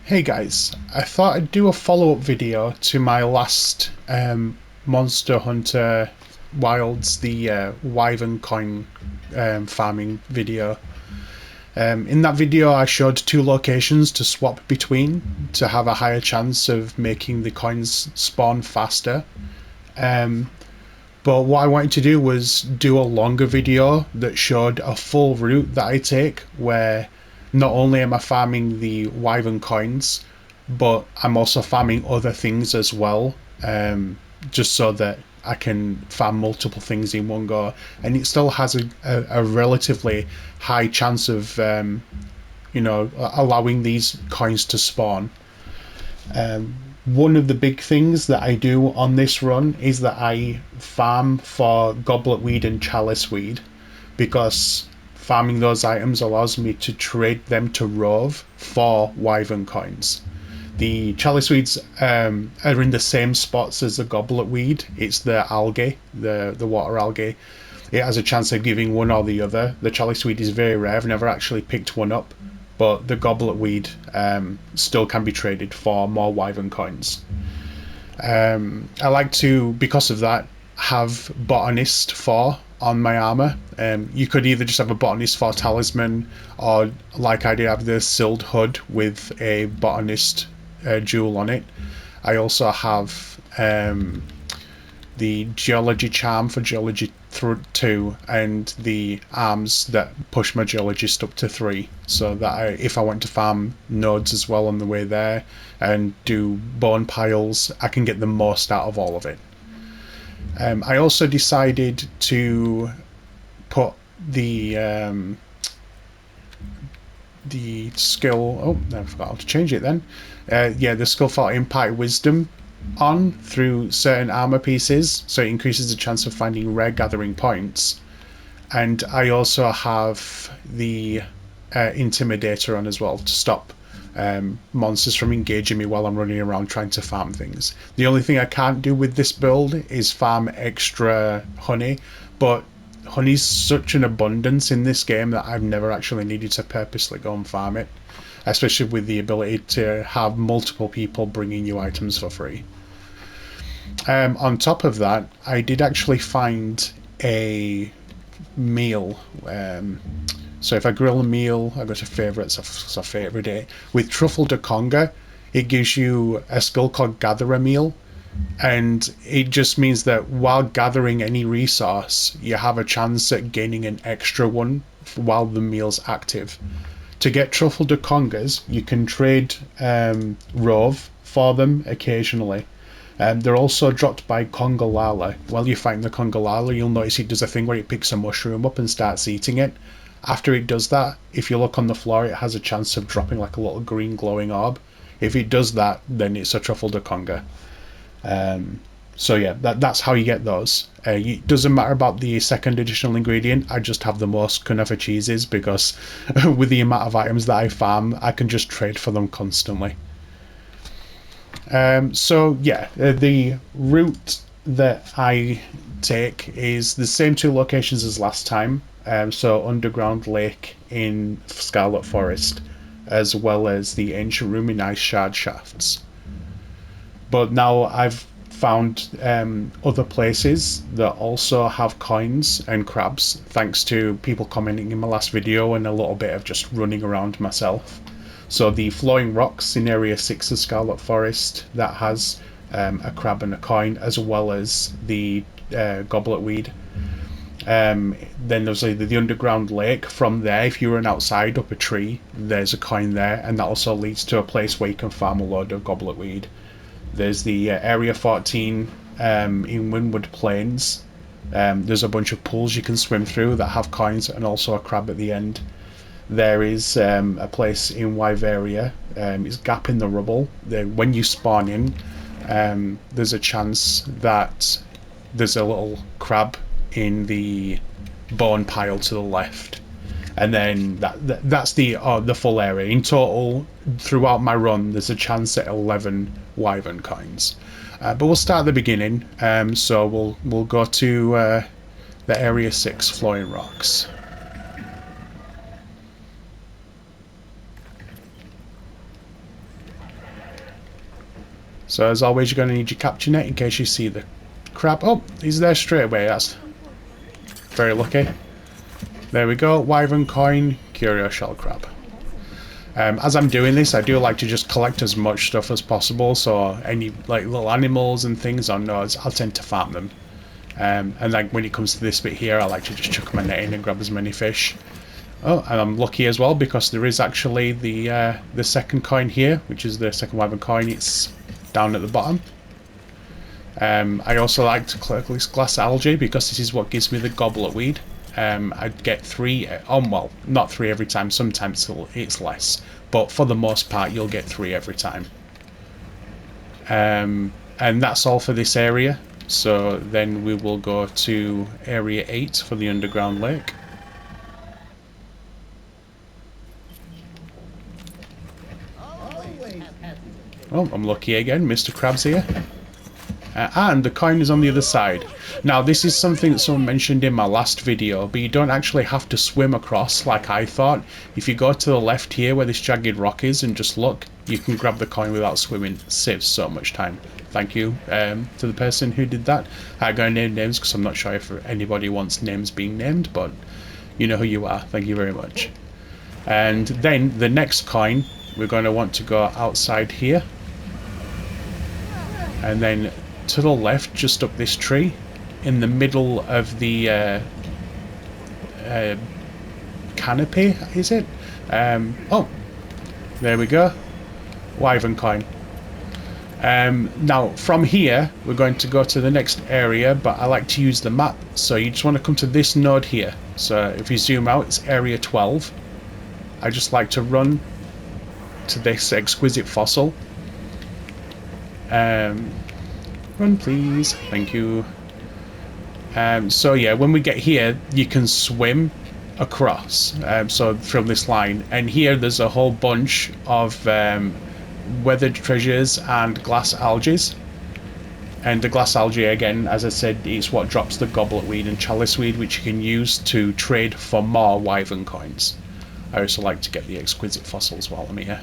Hey guys, I thought I'd do a follow-up video to my last Monster Hunter Wilds, the Wyvern coin farming video. In that video I showed two locations to swap between to have a higher chance of making the coins spawn faster. Um, but what I wanted to do was do a longer video that showed a full route that I take where not only am I farming the Wyvern coins, but I'm also farming other things as well, just so that I can farm multiple things in one go. And it still has a relatively high chance of, allowing these coins to spawn. One of the big things that I do on this run is that I farm for goblet weed and chalice weed, because farming those items allows me to trade them to Rove for Wyvern coins. The chalice weeds are in the same spots as the goblet weed. It's the algae, the water algae. It has a chance of giving one or the other. The chalice weed is very rare. I've never actually picked one up, but the goblet weed still can be traded for more Wyvern coins. I like to, because of that, have Botanist 4 on my armor. You could either just have a Botanist 4 talisman, or like I did, have the Sild Hood with a Botanist jewel on it. I also have the Geology Charm for Geology 2, and the arms that push my Geologist up to 3, so that if I want to farm nodes as well on the way there and do bone piles, I can get the most out of all of it. I also decided to put the skill. Oh, I forgot how to change it then. The skill for Impact Wisdom on through certain armor pieces, so it increases the chance of finding rare gathering points. And I also have the Intimidator on as well to stop monsters from engaging me while I'm running around trying to farm things. The only thing I can't do with this build is farm extra honey, but honey's such an abundance in this game that I've never actually needed to purposely go and farm it, especially with the ability to have multiple people bringing you items for free. On top of that, I did actually find a meal. So if I grill a meal, I go to favourites, so I favourite it. With Truffle de Conga, it gives you a skill called Gather a Meal, and it just means that while gathering any resource, you have a chance at gaining an extra one while the meal's active. To get Truffle de Congas, you can trade Rove for them occasionally. They're also dropped by Congalala. While you're fighting the Congalala, you'll notice it does a thing where it picks a mushroom up and starts eating it. After it does that, if you look on the floor, it has a chance of dropping like a little green glowing orb. If it does that, then it's a Truffle de Conga. So yeah, that's how you get those. It doesn't matter about the second additional ingredient. I just have the most Kunafa cheeses because with the amount of items that I farm, I can just trade for them constantly. The route that I take is the same two locations as last time. So Underground Lake in Scarlet Forest, as well as the Ancient Room in Ice Shard Shafts. But now I've found other places that also have coins and crabs, thanks to people commenting in my last video and a little bit of just running around myself. So the Flowing Rocks in Area 6 of Scarlet Forest, that has a crab and a coin, as well as the Goblet Weed. Then there's the Underground Lake. From there, if you run outside up a tree, there's a coin there, and that also leads to a place where you can farm a load of Goblet Weed. There's the Area 14 in Windwood Plains. There's a bunch of pools you can swim through that have coins and also a crab at the end. There is a place in Wyvern, it's Gap in the Rubble. When you spawn in, there's a chance that there's a little crab in the bone pile to the left. And then that's the full area. In total, throughout my run, there's a chance at 11 Wyvern coins. But we'll start at the beginning. So we'll go to the Area 6 Flowing Rocks. So as always, you're going to need your capture net in case you see the crab. Oh, he's there straight away. That's very lucky. There we go. Wyvern coin, curio shell crab. As I'm doing this, I do like to just collect as much stuff as possible. So any like little animals and things on nodes, I'll tend to farm them. And like when it comes to this bit here, I like to just chuck my net in and grab as many fish. Oh, and I'm lucky as well because there is actually the second coin here, which is the second Wyvern coin. It's down at the bottom. I also like to collect this glass algae because this is what gives me the goblet weed. I'd get 3, well, not 3 every time, sometimes it's less, but for the most part you'll get 3 every time. And that's all for this area, so then we will go to area 8 for the underground lake. Oh, I'm lucky again, Mr. Krabs here. And the coin is on the other side. Now this is something that someone mentioned in my last video, but you don't actually have to swim across like I thought. If you go to the left here where this jagged rock is and just look, you can grab the coin without swimming. It saves so much time. Thank you to the person who did that. I'm going to name names because I'm not sure if anybody wants names being named, but you know who you are. Thank you very much. And then the next coin, we're going to want to go outside here. And then to the left, just up this tree, in the middle of the canopy, is it? Oh, there we go. Wyvern coin. Now, from here, we're going to go to the next area, but I like to use the map. So you just want to come to this node here. So if you zoom out, it's area 12. I just like to run to this exquisite fossil. Run please, thank you. So yeah, when we get here you can swim across, so from this line, and here there's a whole bunch of weathered treasures and glass algae. And the glass algae, again, as I said, is what drops the goblet weed and chalice weed, which you can use to trade for more Wyvern coins. I also like to get the exquisite fossils while I'm here.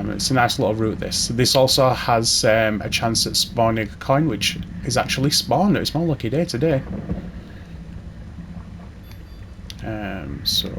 It's a nice little route, this. This also has a chance at spawning a coin, which is actually spawned. It's my lucky day today. So,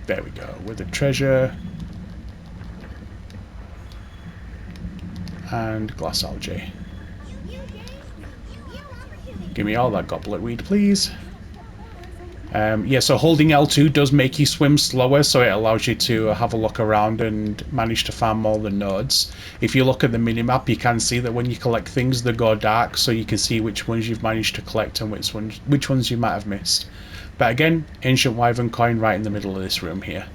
there we go. With the treasure. And glass algae. Give me all that goblet weed, please. Yeah, so holding L2 does make you swim slower, so it allows you to have a look around and manage to farm all the nodes. If you look at the minimap, you can see that when you collect things, they go dark, so you can see which ones you've managed to collect and which ones you might have missed. But again, ancient Wyvern coin right in the middle of this room here.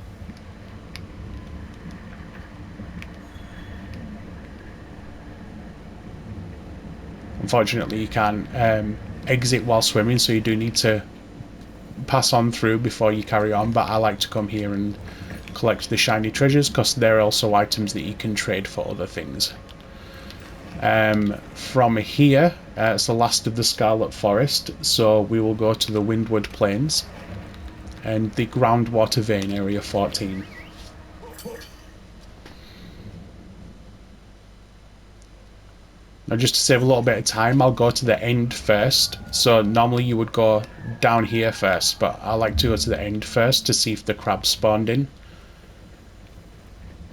Unfortunately, you can't exit while swimming, so you do need to pass on through before you carry on, but I like to come here and collect the shiny treasures because they're also items that you can trade for other things. From here, it's the last of the Scarlet Forest, so we will go to the Windwood Plains and the groundwater vein, area 14. Now, just to save a little bit of time, I'll go to the end first. So normally you would go down here first, but I like to go to the end first to see if the crab spawned in.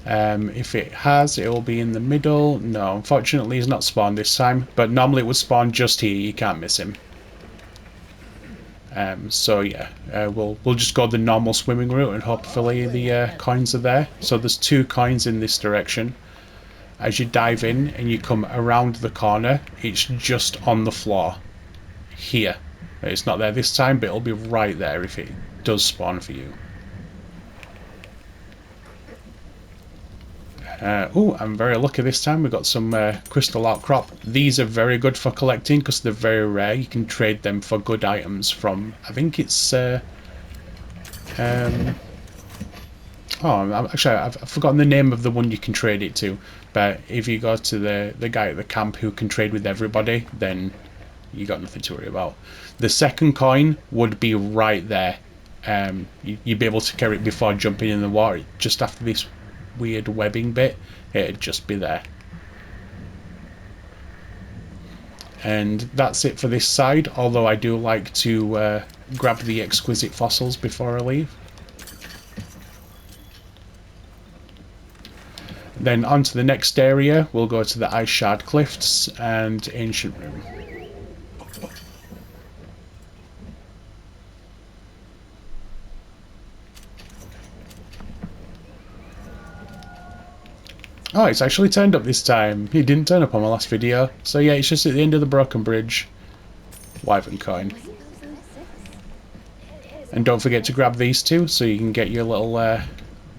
If it has, it will be in the middle. No, unfortunately he's not spawned this time, but normally it would spawn just here. You can't miss him. So yeah, we'll just go the normal swimming route and hopefully the coins are there. So there's 2 coins in this direction. As you dive in and you come around the corner, it's just on the floor. Here. It's not there this time, but it'll be right there if it does spawn for you. Oh, I'm very lucky this time. We've got some crystal outcrop. These are very good for collecting because they're very rare. You can trade them for good items from, I think it's... oh, actually, I've forgotten the name of the one you can trade it to. But if you go to the guy at the camp who can trade with everybody, then you got nothing to worry about. The second coin would be right there. You'd be able to carry it before jumping in the water. Just after this weird webbing bit, it'd just be there. And that's it for this side, although I do like to grab the exquisite fossils before I leave. Then on to the next area, we'll go to the Ice Shard Cliffs and Ancient Room. Oh, it's actually turned up this time. It didn't turn up on my last video. So yeah, it's just at the end of the broken bridge. Wyvern coin. And don't forget to grab these two so you can get your little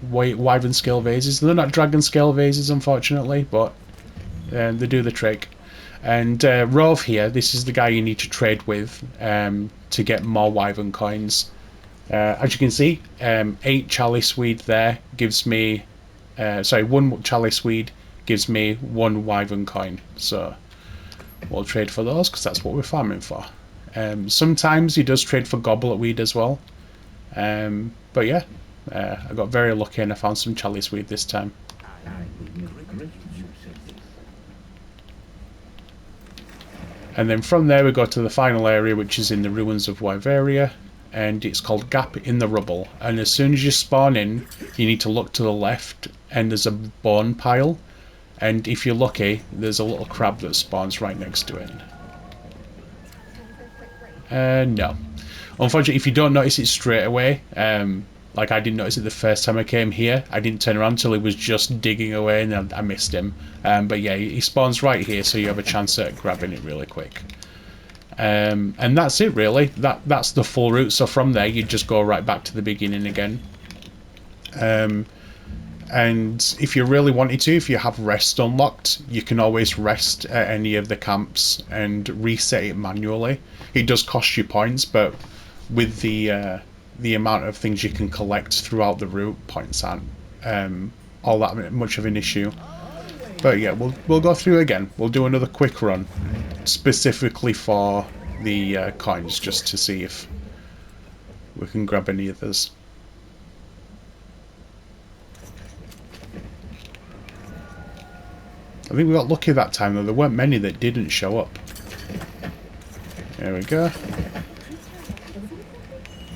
Wyvern scale vases. They're not dragon scale vases, unfortunately, but they do the trick. And Rove here, this is the guy you need to trade with to get more Wyvern coins. As you can see, 8 chalice weed there gives me... sorry, 1 chalice weed gives me 1 Wyvern coin. So we'll trade for those because that's what we're farming for. Sometimes he does trade for goblet weed as well. But yeah, I got very lucky and I found some chalice weed this time. And then from there we go to the final area, which is in the ruins of Wyveria, and it's called Gap in the Rubble. And as soon as you spawn in, you need to look to the left and there's a bone pile, and if you're lucky there's a little crab that spawns right next to it. No. Unfortunately, if you don't notice it straight away, like I didn't notice it the first time I came here, I didn't turn around until he was just digging away and I missed him. But yeah, he spawns right here, so you have a chance at grabbing it really quick. And that's it really. That's the full route, so from there you just go right back to the beginning again. And if you really wanted to, if you have rest unlocked, you can always rest at any of the camps and reset it manually. It does cost you points, but with the amount of things you can collect throughout the route, points aren't all that much of an issue. But yeah, we'll go through again. We'll do another quick run, specifically for the coins, just to see if we can grab any of those. I think we got lucky that time though, there weren't many that didn't show up. There we go.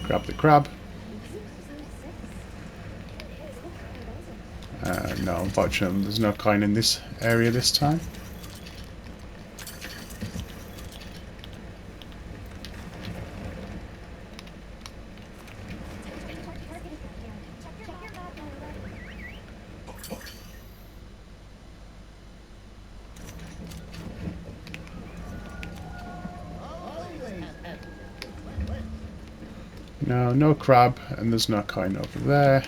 Grab the crab. No, unfortunately there's no coin in this area this time. No crab, and there's no coin over there.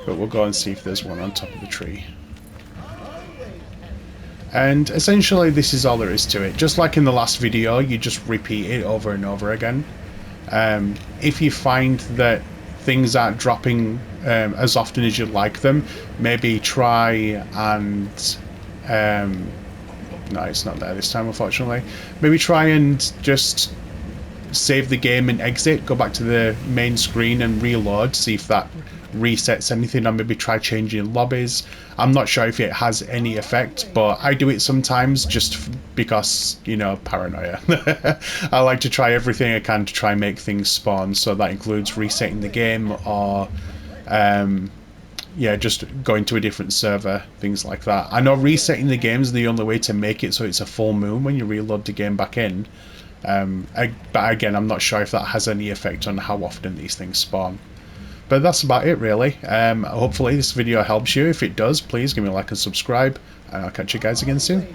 But we'll go and see if there's one on top of the tree. And essentially this is all there is to it. Just like in the last video, you just repeat it over and over again. If you find that things aren't dropping as often as you'd like them, maybe try and... no, it's not there this time, unfortunately. Maybe try and just save the game and exit, go back to the main screen and reload, see if that resets anything, or maybe try changing lobbies. I'm not sure if it has any effect, but I do it sometimes just because, you know, paranoia. I like to try everything I can to try and make things spawn, so that includes resetting the game or yeah, just going to a different server, things like that. I know resetting the game is the only way to make it so it's a full moon when you reload the game back in. But again, I'm not sure if that has any effect on how often these things spawn. But that's about it really. Hopefully this video helps you. If it does, please give me a like and subscribe, and I'll catch you guys again soon.